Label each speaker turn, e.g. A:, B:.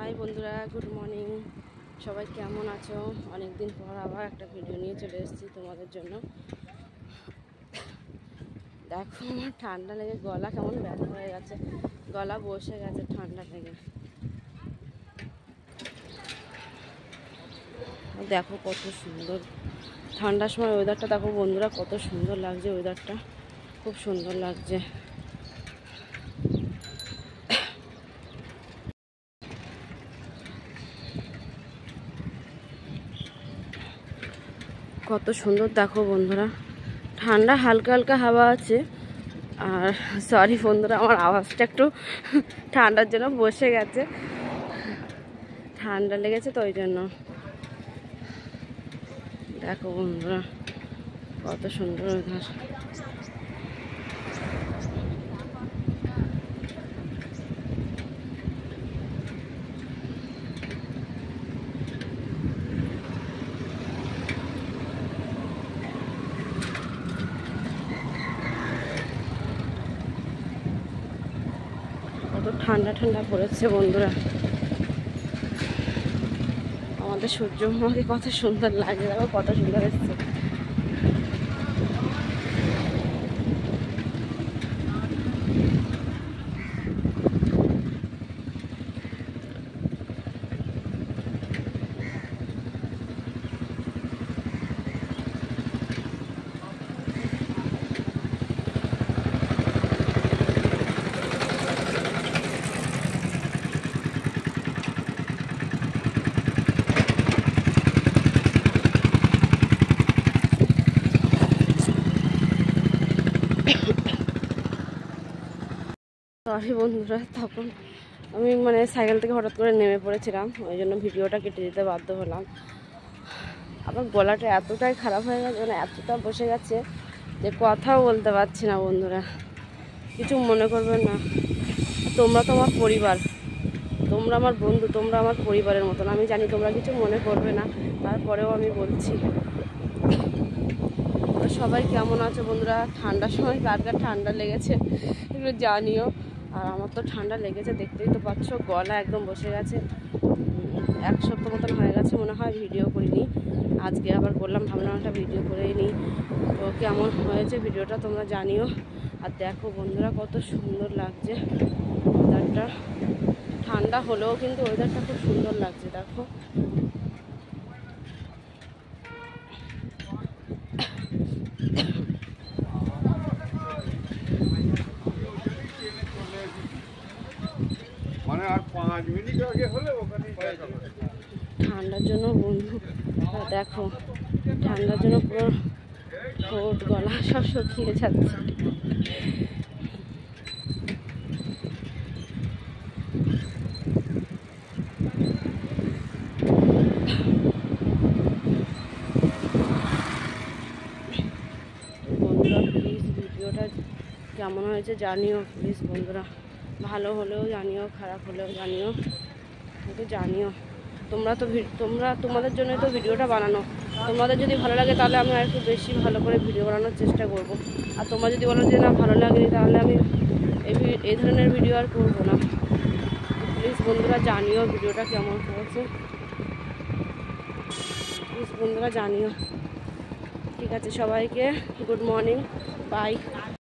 A: High বন্ধুরা, good morning. সবাই কেমন আছো? অনেক দিন পর আবার একটা ভিডিও নিয়ে চলে এসেছি তোমাদের জন্য। দেখো, আমার ঠান্ডা লেগে গলা কেমন ব্যথা হয়ে গেছে, গলা বসে গেছে ঠান্ডা লেগে। দেখো কত সুন্দর ঠান্ডার সময় ওয়েদারটা, দেখো বন্ধুরা কত সুন্দর লাগছে, ওয়েদারটা খুব সুন্দর লাগছে। কত সুন্দর দেখো বন্ধুরা, ঠান্ডা হালকা হালকা হাওয়া আছে। আর সরি বন্ধুরা, আমার আওয়াজটা একটু ঠান্ডার জন্য বসে গেছে, ঠান্ডা লেগেছে তো ওই জন্য। দেখো বন্ধুরা কত সুন্দর ওয়েদার। কত ঠান্ডা ঠান্ডা পড়েছে বন্ধুরা। আমাদের সূর্যমুখী কত সুন্দর লাগে, দেখো কত সুন্দর এসছে। সরি বন্ধুরা, তখন আমি সাইকেল থেকে হঠাৎ করে নেমে পড়েছিলাম, ওই জন্য ভিডিওটা কেটে দিতে বাধ্য হলাম। আবার গলাটা এতটাই খারাপ হয়ে গেছে, এতটা বসে গেছে যে কথাও বলতে পারছি না বন্ধুরা। কিছু মনে করবেন না, তোমরা তো আমার পরিবার, তোমরা আমার বন্ধু, তোমরা আমার পরিবারের মতন। আমি জানি তোমরা কিছু মনে করবে না, তারপরেও আমি বলছি। সবাই কেমন আছো বন্ধুরা? ঠান্ডার সময় কার কার ঠান্ডা লেগেছে এগুলো জানিও। আর আমার তো ঠান্ডা লেগেছে, দেখতেই তো পাচ্ছ, গলা একদম বসে গেছে। এক সপ্তাহ মতন হয়ে গেছে মনে হয় ভিডিও করিনি, আজকে আবার করলাম, ভাবলাম একটা ভিডিও করেই নিই। তো কেমন হয়েছে ভিডিওটা তোমরা জানিও। আর দেখো বন্ধুরা কত সুন্দর লাগছে ওয়েদারটা, ঠান্ডা হলেও কিন্তু ওয়েদারটা খুব সুন্দর লাগছে। দেখো ঠান্ডার জন্য বন্ধু, দেখো ঠান্ডার জন্য পুরো ঠোঁট গলা সব শুকিয়ে যাচ্ছে। বন্ধুরা প্লিজ ভিডিওটা কেমন হয়েছে জানিও প্লিজ বন্ধুরা, ভালো হলেও জানিও, খারাপ হলেও জানিও, একটু জানিও। তোমাদের জন্যই তো ভিডিওটা বানানো। তোমাদের যদি ভালো লাগে তাহলে আমি আর একটু বেশি ভালো করে ভিডিও বানানোর চেষ্টা করব। আর তোমরা যদি বলো যে না ভালো লাগেনি, তাহলে আমি এই ধরনের ভিডিও আর করবো না। প্লিজ বন্ধুরা জানিও ভিডিওটা কেমন হয়েছে, প্লিজ বন্ধুরা জানিও। ঠিক আছে, সবাইকে গুড মর্নিং, বাই।